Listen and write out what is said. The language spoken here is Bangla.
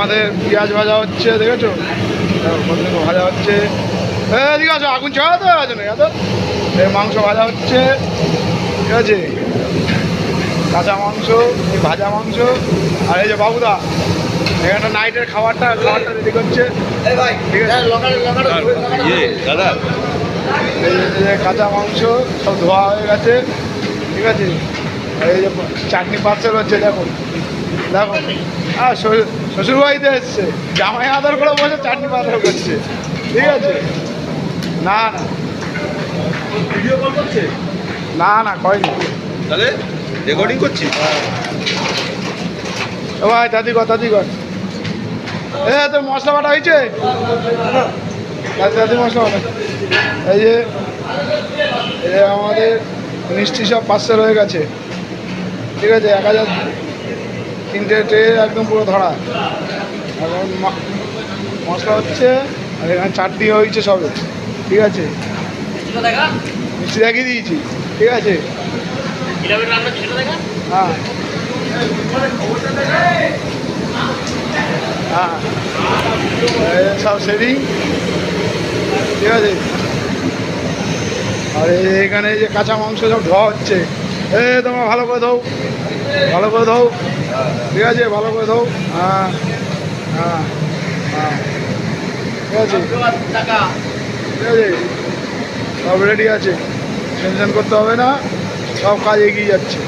আমাদের পেঁয়াজ ভাজা হচ্ছে, দেখেছো ভাজা হচ্ছে। এদিকে আসো, আগুন ছাড়া তো আছে না এত। মাংস ভাজা হচ্ছে, ঠিক আছে, কাঁচা মাংস, ভাজা মাংস। আর এই যে বাবুদা এখানটা নাইটের খাবারটা রেডি করছে, ঠিক আছে। দাদা এই যে কাঁচা মাংস সব ধোয়া হয়ে গেছে, ঠিক আছে। আর এই যে চাটনি পার্সেল হচ্ছে, দেখো দেখো। আর শ্বশুরবাড়িতে এসছে, জামাই আদর করে বসে চাটনি পার্সেল করছে, ঠিক আছে। না না ভিডিও কল করছে, না না কয়নি, তাহলে রেকর্ডিং করছি। ও ভাই দাদি কর তোর মশলা বাটা হয়েছে, দাদি মশলা বাটা। এই যে আমাদের মিষ্টি সব পার্সেল হয়ে গেছে, ঠিক আছে। 1003টে ট্রে একদম পুরো ধরা। এখন মশলা হচ্ছে, আর এখানে চাটনি হয়েছে সবে, ঠিক আছে। মিষ্টি দেখিয়ে দিয়েছি, ঠিক আছে। হ্যাঁ হ্যাঁ সব সেটিং, ঠিক আছে। আর এখানে যে কাঁচা মাংস সব ধোয়া হচ্ছে, তোমার ভালো করে ধোও, ঠিক আছে, ভালো করে ধোও। হ্যাঁ হ্যাঁ হ্যাঁ ঠিক আছে, ঠিক আছে, সব রেডি আছে, টেনশন করতে হবে না, সব কাজ এগিয়ে যাচ্ছে।